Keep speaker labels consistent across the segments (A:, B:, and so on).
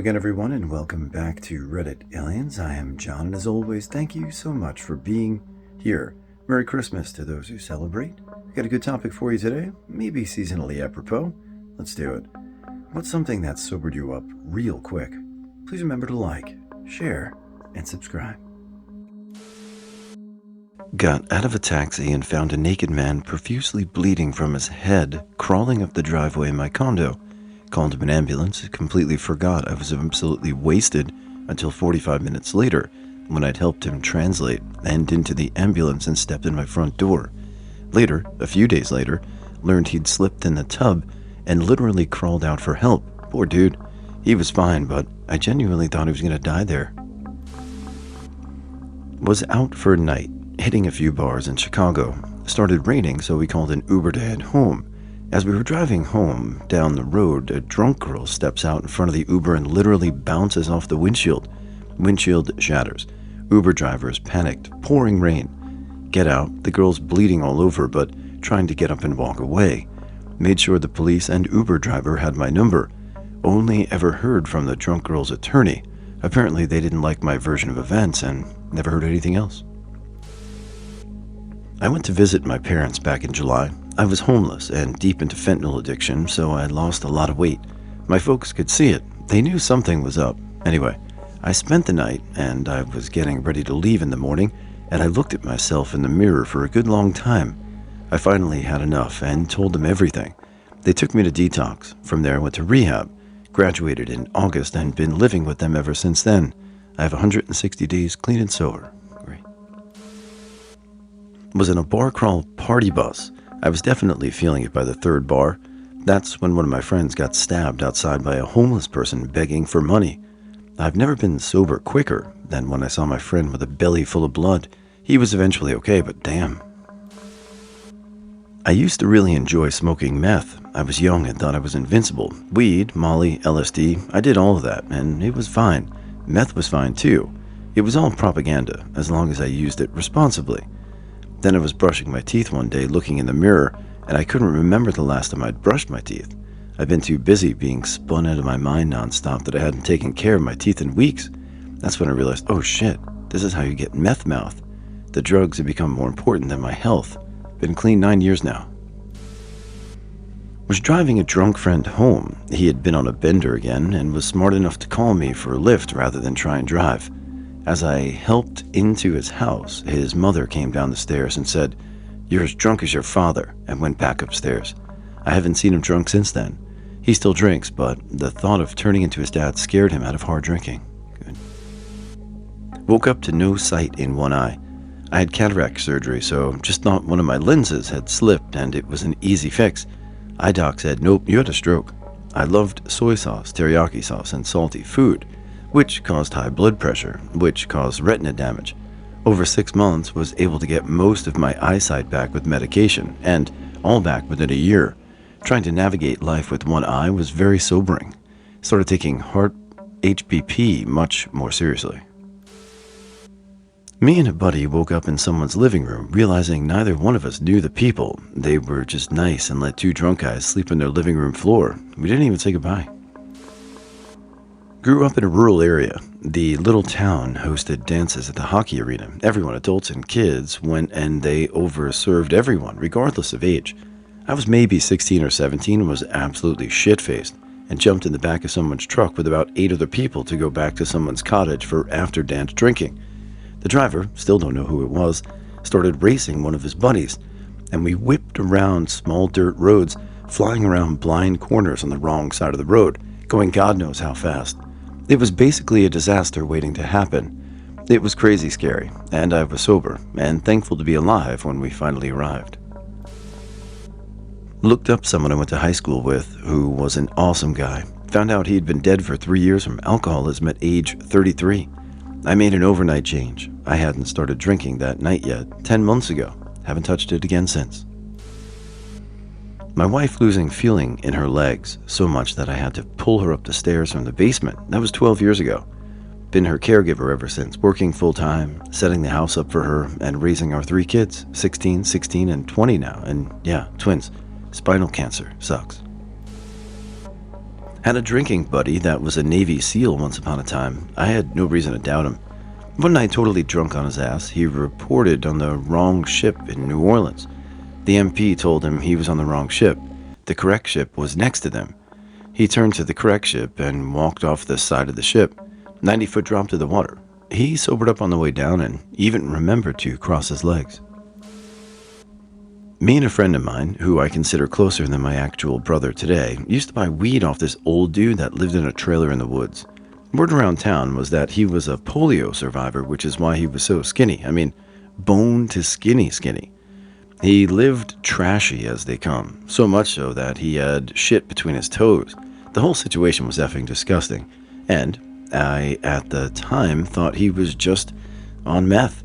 A: again, everyone, and welcome back to Reddit Aliens. I am John, and as always, thank you so much for being here. Merry Christmas to those who celebrate. We got a good topic for you today, maybe seasonally apropos. Let's do it. What's something that sobered you up real quick? Please remember to like, share, and subscribe. Got out of a taxi and found a naked man profusely bleeding from his head crawling up the driveway in my condo. Called an ambulance, completely forgot I was absolutely wasted until 45 minutes later when I'd helped him translate and into the ambulance and stepped in my front door. Later, a few days later, learned he'd slipped in the tub and literally crawled out for help. Poor dude. He was fine, but I genuinely thought he was going to die there. Was out for a night, hitting a few bars in Chicago. Started raining, so we called an Uber to head home. As we were driving home down the road, a drunk girl steps out in front of the Uber and literally bounces off the windshield. Windshield shatters. Uber driver is panicked. Pouring rain. Get out. The girl's bleeding all over, but trying to get up and walk away. Made sure the police and Uber driver had my number. Only ever heard from the drunk girl's attorney. Apparently they didn't like my version of events and never heard anything else. I went to visit my parents back in July. I was homeless and deep into fentanyl addiction, so I lost a lot of weight. My folks could see it. They knew something was up. Anyway, I spent the night, and I was getting ready to leave in the morning, and I looked at myself in the mirror for a good long time. I finally had enough and told them everything. They took me to detox. From there, I went to rehab. Graduated in August and been living with them ever since then. I have 160 days clean and sober. Great. Was in a bar crawl party bus. I was definitely feeling it by the third bar. That's when one of my friends got stabbed outside by a homeless person begging for money. I've never been sober quicker than when I saw my friend with a belly full of blood. He was eventually okay, but damn. I used to really enjoy smoking meth. I was young and thought I was invincible. Weed, Molly, LSD, I did all of that, and it was fine. Meth was fine too. It was all propaganda, as long as I used it responsibly. Then I was brushing my teeth one day, looking in the mirror, and I couldn't remember the last time I'd brushed my teeth. I'd been too busy being spun out of my mind nonstop that I hadn't taken care of my teeth in weeks. That's when I realized, oh shit, this is how you get meth mouth. The drugs have become more important than my health. Been clean 9 years now. Was driving a drunk friend home. He had been on a bender again and was smart enough to call me for a lift rather than try and drive. As I helped into his house, his mother came down the stairs and said, "You're as drunk as your father," and went back upstairs. I haven't seen him drunk since then. He still drinks, but the thought of turning into his dad scared him out of hard drinking. Good. Woke up to no sight in one eye. I had cataract surgery, so just thought one of my lenses had slipped and it was an easy fix. Eye doc said, "Nope, you had a stroke." I loved soy sauce, teriyaki sauce, and salty food, which caused high blood pressure, which caused retina damage. Over 6 months, was able to get most of my eyesight back with medication, and all back within a year. Trying to navigate life with one eye was very sobering. Started taking heart HPP much more seriously. Me and a buddy woke up in someone's living room, realizing neither one of us knew the people. They were just nice and let 2 drunk guys sleep on their living room floor. We didn't even say goodbye. Grew up in a rural area. The little town hosted dances at the hockey arena. Everyone, adults and kids, went and they overserved everyone, regardless of age. I was maybe 16 or 17 and was absolutely shit-faced and jumped in the back of someone's truck with about 8 other people to go back to someone's cottage for after-dance drinking. The driver, still don't know who it was, started racing one of his buddies, and we whipped around small dirt roads, flying around blind corners on the wrong side of the road, going God knows how fast. It was basically a disaster waiting to happen. It was crazy scary, and I was sober, and thankful to be alive when we finally arrived. Looked up someone I went to high school with, who was an awesome guy. Found out he'd been dead for 3 years from alcoholism at age 33. I made an overnight change. I hadn't started drinking that night yet, 10 months ago. Haven't touched it again since. My wife losing feeling in her legs, so much that I had to pull her up the stairs from the basement. That was 12 years ago. Been her caregiver ever since, working full-time, setting the house up for her, and raising our 3 kids, 16, 16, and 20 now. And yeah, twins. Spinal cancer sucks. Had a drinking buddy that was a Navy SEAL once upon a time. I had no reason to doubt him. One night, totally drunk on his ass, he reported on the wrong ship in New Orleans. The MP told him he was on the wrong ship. The correct ship was next to them. He turned to the correct ship and walked off the side of the ship. 90-foot drop to the water. He sobered up on the way down and even remembered to cross his legs. Me and a friend of mine, who I consider closer than my actual brother today, used to buy weed off this old dude that lived in a trailer in the woods. Word around town was that he was a polio survivor, which is why he was so skinny. I mean, bone to skinny. He lived trashy as they come, so much so that he had shit between his toes. The whole situation was effing disgusting, and I, at the time, thought he was just on meth.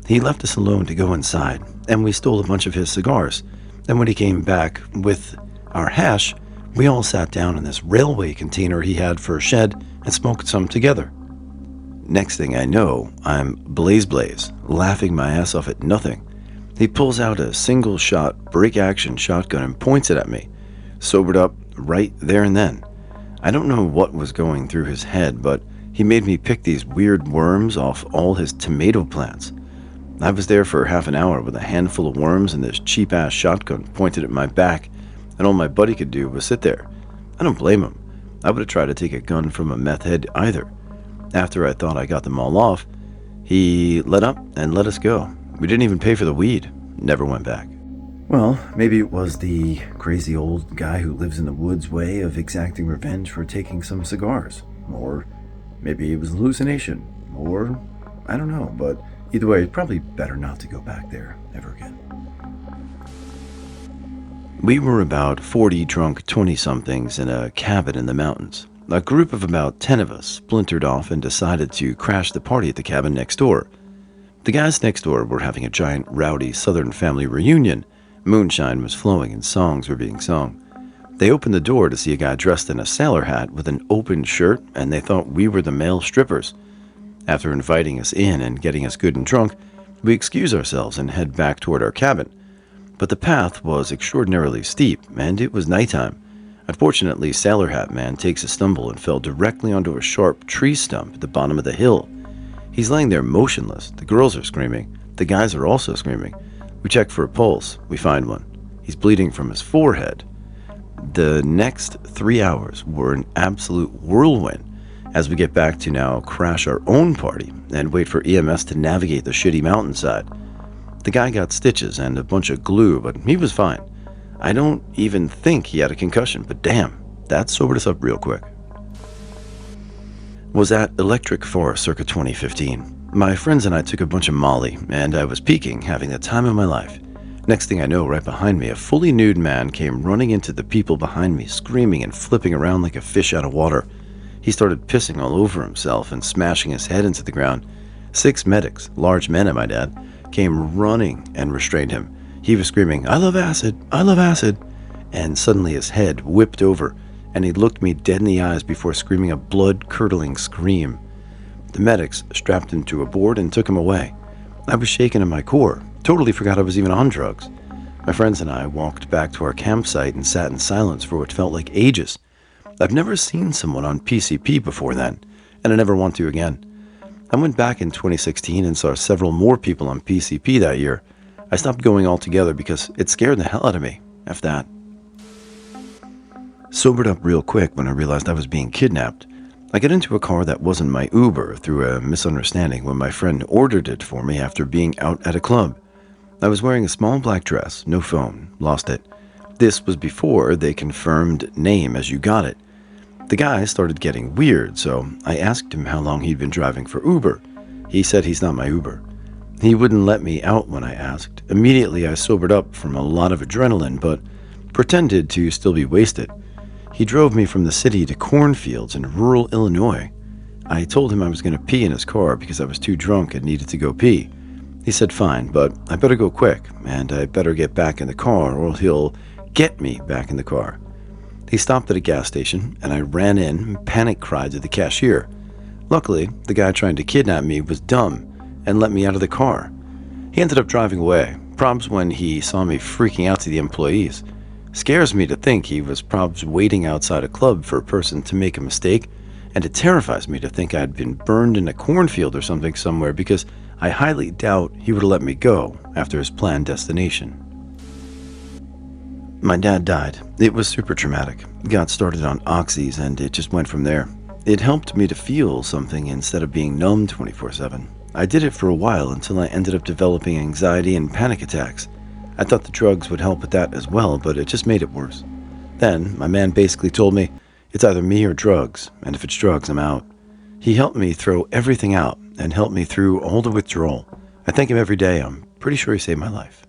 A: He left us alone to go inside, and we stole a bunch of his cigars. Then when he came back with our hash, we all sat down in this railway container he had for a shed and smoked some together. Next thing I know, I'm blaze, laughing my ass off at nothing. He pulls out a single-shot, break-action shotgun and points it at me. Sobered up right there and then. I don't know what was going through his head, but he made me pick these weird worms off all his tomato plants. I was there for half an hour with a handful of worms and this cheap-ass shotgun pointed at my back, and all my buddy could do was sit there. I don't blame him. I would have tried to take a gun from a meth head either. After I thought I got them all off, he let up and let us go. We didn't even pay for the weed. Never went back. Well, maybe it was the crazy old guy who lives in the woods way of exacting revenge for taking some cigars. Or maybe it was a hallucination. Or, I don't know, but either way, it's probably better not to go back there ever again. We were about 40 drunk 20-somethings in a cabin in the mountains. A group of about 10 of us splintered off and decided to crash the party at the cabin next door. The guys next door were having a giant rowdy Southern family reunion. Moonshine was flowing and songs were being sung. They opened the door to see a guy dressed in a sailor hat with an open shirt, and they thought we were the male strippers. After inviting us in and getting us good and drunk, we excuse ourselves and head back toward our cabin. But the path was extraordinarily steep, and it was nighttime. Unfortunately, Sailor Hat Man takes a stumble and fell directly onto a sharp tree stump at the bottom of the hill. He's laying there motionless. The girls are screaming. The guys are also screaming. We check for a pulse. We find one. He's bleeding from his forehead. The next 3 hours were an absolute whirlwind as we get back to now crash our own party and wait for EMS to navigate the shitty mountainside. The guy got stitches and a bunch of glue, but he was fine. I don't even think he had a concussion, but damn, that sobered us up real quick. Was at Electric Forest circa 2015. My friends and I took a bunch of Molly, and I was peaking, having the time of my life. Next thing I know, right behind me, a fully nude man came running into the people behind me, screaming and flipping around like a fish out of water. He started pissing all over himself and smashing his head into the ground. 6 medics, large men at my dad, came running and restrained him. He was screaming, "I love acid, I love acid," and suddenly his head whipped over, and he looked me dead in the eyes before screaming a blood-curdling scream. The medics strapped him to a board and took him away. I was shaken in my core, totally forgot I was even on drugs. My friends and I walked back to our campsite and sat in silence for what felt like ages. I've never seen someone on PCP before then, and I never want to again. I went back in 2016 and saw several more people on PCP that year. I stopped going altogether because it scared the hell out of me. F that. Sobered up real quick when I realized I was being kidnapped. I got into a car that wasn't my Uber through a misunderstanding when my friend ordered it for me after being out at a club. I was wearing a small black dress, no phone, lost it. This was before they confirmed name as you got it. The guy started getting weird, so I asked him how long he'd been driving for Uber. He said he's not my Uber. He wouldn't let me out when I asked. Immediately I sobered up from a lot of adrenaline, but pretended to still be wasted. He drove me from the city to cornfields in rural Illinois. I told him I was going to pee in his car because I was too drunk and needed to go pee. He said fine, but I better go quick, and I better get back in the car or he'll get me back in the car. He stopped at a gas station, and I ran in and panic cried to the cashier. Luckily, the guy trying to kidnap me was dumb and let me out of the car. He ended up driving away, probs when he saw me freaking out to the employees. Scares me to think he was probably waiting outside a club for a person to make a mistake, and it terrifies me to think I'd been burned in a cornfield or something somewhere because I highly doubt he would have let me go after his planned destination. My dad died. It was super traumatic. Got started on oxys and it just went from there. It helped me to feel something instead of being numb 24/7. I did it for a while until I ended up developing anxiety and panic attacks. I thought the drugs would help with that as well, but it just made it worse. Then, my man basically told me, it's either me or drugs, and if it's drugs, I'm out. He helped me throw everything out and helped me through all the withdrawal. I thank him every day. I'm pretty sure he saved my life.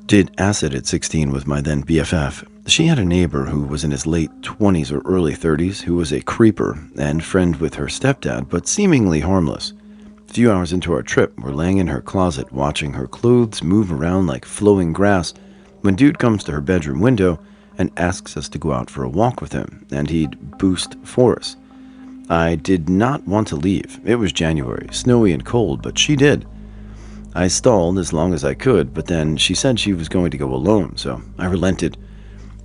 A: Did acid at 16 with my then BFF. She had a neighbor who was in his late 20s or early 30s who was a creeper and friend with her stepdad, but seemingly harmless. A few hours into our trip, we're laying in her closet watching her clothes move around like flowing grass when dude comes to her bedroom window and asks us to go out for a walk with him, and he'd boost for us. I did not want to leave. It was January, snowy and cold, but she did. I stalled as long as I could, but then she said she was going to go alone, so I relented.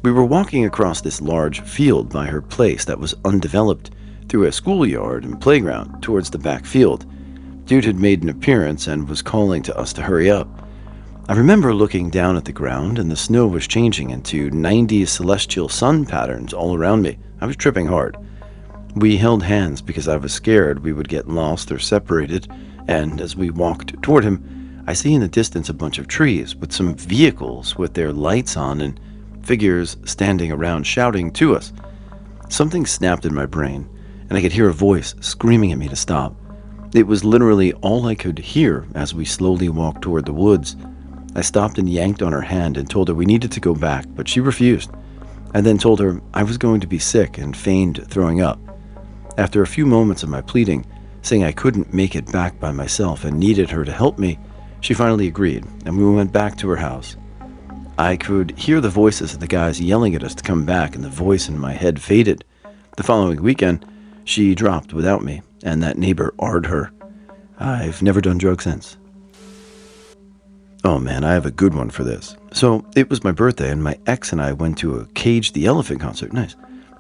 A: We were walking across this large field by her place that was undeveloped, through a schoolyard and playground towards the back field. Dude had made an appearance and was calling to us to hurry up. I remember looking down at the ground and the snow was changing into 90s celestial sun patterns all around me. I was tripping hard. We held hands because I was scared we would get lost or separated, and as we walked toward him, I see in the distance a bunch of trees with some vehicles with their lights on and figures standing around shouting to us. Something snapped in my brain, and I could hear a voice screaming at me to stop. It was literally all I could hear as we slowly walked toward the woods. I stopped and yanked on her hand and told her we needed to go back, but she refused. I then told her I was going to be sick and feigned throwing up. After a few moments of my pleading, saying I couldn't make it back by myself and needed her to help me, she finally agreed, and we went back to her house. I could hear the voices of the guys yelling at us to come back, and the voice in my head faded. The following weekend, she dropped without me, and that neighbor R'd her. I've never done drugs since. Oh man, I have a good one for this. So, it was my birthday, and my ex and I went to a Cage the Elephant concert. Nice.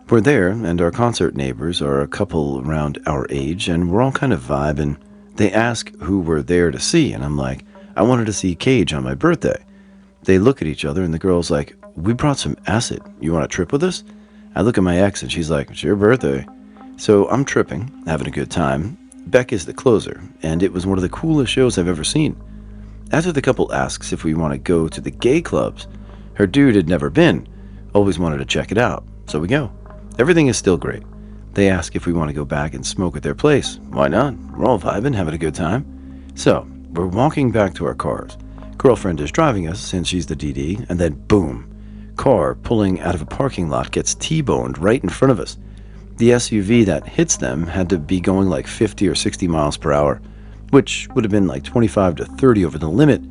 A: We're there, and our concert neighbors are a couple around our age, and we're all kind of vibing. They ask who we're there to see, and I'm like, I wanted to see Cage on my birthday. They look at each other, and the girl's like, we brought some acid. You want to trip with us? I look at my ex, and she's like, it's your birthday. So I'm tripping, having a good time. Beck is the closer, and it was one of the coolest shows I've ever seen. After the couple asks if we want to go to the gay clubs, her dude had never been, always wanted to check it out, so we go. Everything is still great. They ask if we want to go back and smoke at their place. Why not? We're all vibing, having a good time. So, we're walking back to our cars. Girlfriend is driving us since she's the DD, and then boom, car pulling out of a parking lot gets T-boned right in front of us. The SUV that hits them had to be going like 50 or 60 miles per hour, which would have been like 25 to 30 over the limit.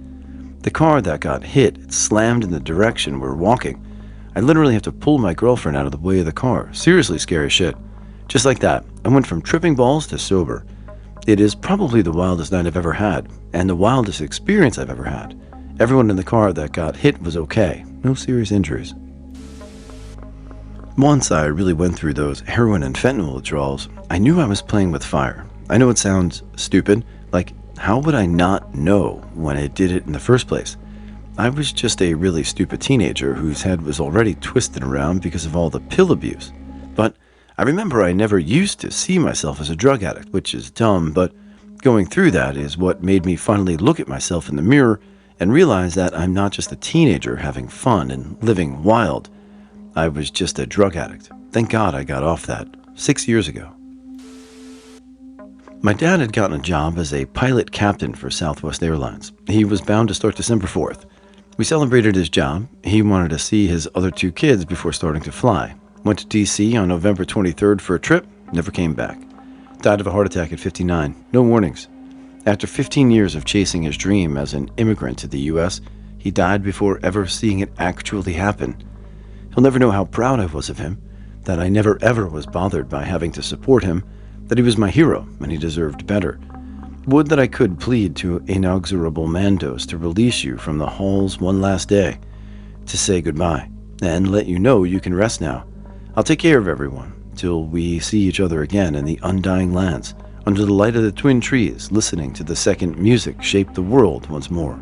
A: The car that got hit slammed in the direction we're walking. I literally have to pull my girlfriend out of the way of the car. Seriously scary shit. Just like that, I went from tripping balls to sober. It is probably the wildest night I've ever had, and the wildest experience I've ever had. Everyone in the car that got hit was okay. No serious injuries. Once I really went through those heroin and fentanyl withdrawals, I knew I was playing with fire. I know it sounds stupid, like how would I not know when I did it in the first place? I was just a really stupid teenager whose head was already twisted around because of all the pill abuse. But I remember I never used to see myself as a drug addict, which is dumb, but going through that is what made me finally look at myself in the mirror and realize that I'm not just a teenager having fun and living wild. I was just a drug addict. Thank God I got off that 6 years ago. My dad had gotten a job as a pilot captain for Southwest Airlines. He was bound to start December 4th. We celebrated his job. He wanted to see his other 2 kids before starting to fly. Went to D.C. on November 23rd for a trip, never came back. Died of a heart attack at 59, no warnings. After 15 years of chasing his dream as an immigrant to the U.S., he died before ever seeing it actually happen. He'll never know how proud I was of him, that I never ever was bothered by having to support him, that he was my hero and he deserved better. Would that I could plead to inexorable Mandos to release you from the halls one last day. to say goodbye and let you know you can rest now. I'll take care of everyone till we see each other again in the undying lands, under the light of the twin trees, listening to the second music shape the world once more.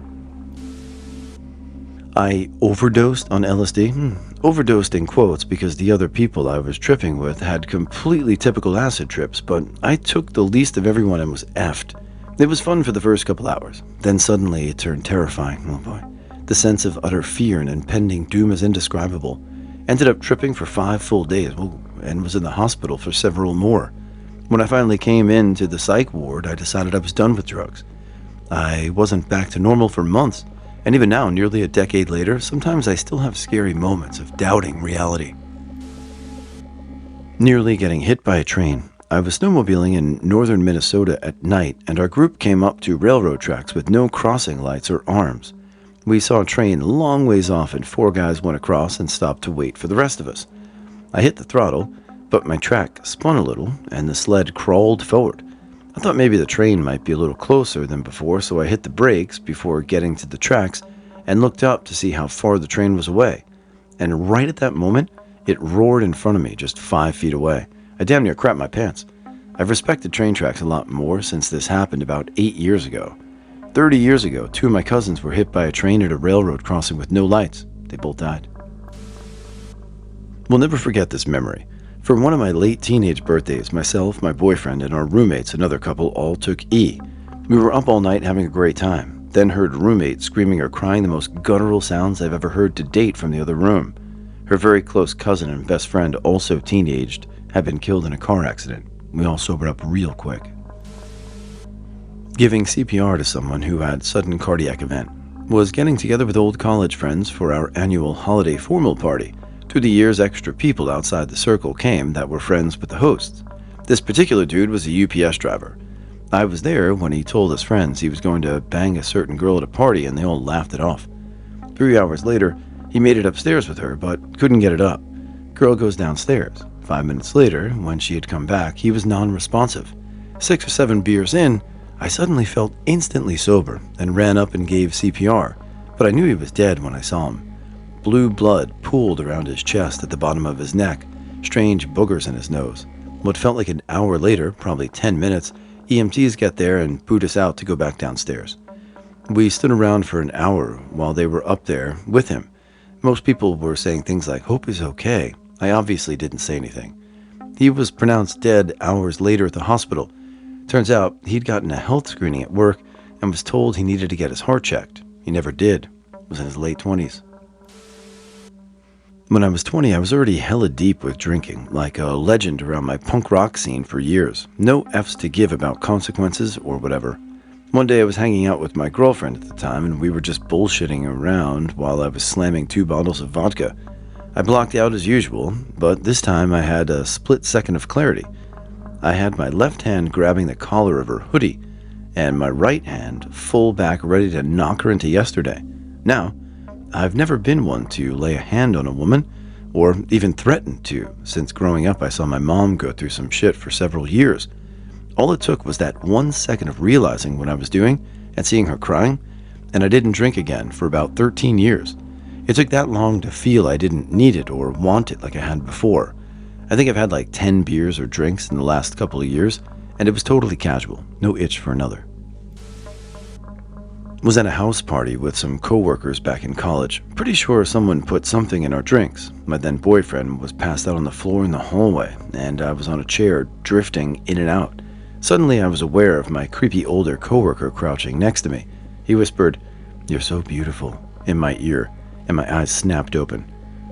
A: I overdosed on LSD. Overdosed in quotes because the other people I was tripping with had completely typical acid trips, but I took the least of everyone and was effed. It was fun for the first couple hours. Then suddenly it turned terrifying. Oh boy. The sense of utter fear and impending doom is indescribable. Ended up tripping for 5 full days, and was in the hospital for several more. When I finally came into the psych ward, I decided I was done with drugs. I wasn't back to normal for months, and even now, nearly a decade later, sometimes I still have scary moments of doubting reality. Nearly getting hit by a train. I was snowmobiling in northern Minnesota at night, and our group came up to railroad tracks with no crossing lights or arms. We saw a train a long ways off, and 4 guys went across and stopped to wait for the rest of us. I hit the throttle, but my track spun a little, and the sled crawled forward. I thought maybe the train might be a little closer than before, so I hit the brakes before getting to the tracks and looked up to see how far the train was away. And right at that moment, it roared in front of me just 5 feet away. I damn near crapped my pants. I've respected train tracks a lot more since this happened about 8 years ago. 30 years ago, 2 of my cousins were hit by a train at a railroad crossing with no lights. They both died. We'll never forget this memory. For one of my late teenage birthdays, myself, my boyfriend, and our roommates, another couple, all took E. We were up all night having a great time, then heard roommate screaming or crying the most guttural sounds I've ever heard to date from the other room. Her very close cousin and best friend, also teenaged, had been killed in a car accident. We all sobered up real quick. Giving CPR to someone who had sudden cardiac event. Was getting together with old college friends for our annual holiday formal party. Through the years, extra people outside the circle came that were friends with the hosts. This particular dude was a UPS driver. I was there when he told his friends he was going to bang a certain girl at a party, and they all laughed it off. 3 hours later, he made it upstairs with her, but couldn't get it up. Girl goes downstairs. 5 minutes later, when she had come back, he was non-responsive. 6 or 7 beers in, I suddenly felt instantly sober and ran up and gave CPR, but I knew he was dead when I saw him. Blue blood pooled around his chest at the bottom of his neck, strange boogers in his nose. What felt like an hour later, probably 10 minutes, EMTs got there and booed us out to go back downstairs. We stood around for an hour while they were up there with him. Most people were saying things like, "Hope he's okay." I obviously didn't say anything. He was pronounced dead hours later at the hospital. Turns out he'd gotten a health screening at work and was told he needed to get his heart checked. He never did. Was in his late 20s. When I was 20, I was already hella deep with drinking, like a legend around my punk rock scene for years. No F's to give about consequences or whatever. One day I was hanging out with my girlfriend at the time, and we were just bullshitting around while I was slamming 2 bottles of vodka. I blocked out as usual, but this time I had a split second of clarity. I had my left hand grabbing the collar of her hoodie, and my right hand full back ready to knock her into yesterday. Now, I've never been one to lay a hand on a woman, or even threatened to, since growing up I saw my mom go through some shit for several years. All it took was that 1 second of realizing what I was doing and seeing her crying, and I didn't drink again for about 13 years. It took that long to feel I didn't need it or want it like I had before. I think I've had like 10 beers or drinks in the last couple of years, and it was totally casual, no itch for another. Was at a house party with some coworkers back in college. Pretty sure someone put something in our drinks. My then boyfriend was passed out on the floor in the hallway, and I was on a chair, drifting in and out. Suddenly I was aware of my creepy older coworker crouching next to me. He whispered, "You're so beautiful," in my ear, and my eyes snapped open.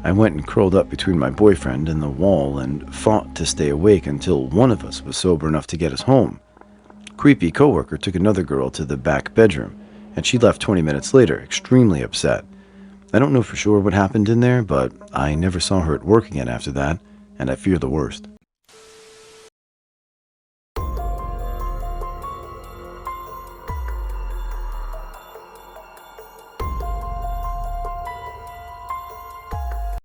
A: I went and curled up between my boyfriend and the wall and fought to stay awake until one of us was sober enough to get us home. Creepy coworker took another girl to the back bedroom, and she left 20 minutes later, extremely upset. I don't know for sure what happened in there, but I never saw her at work again after that, and I fear the worst.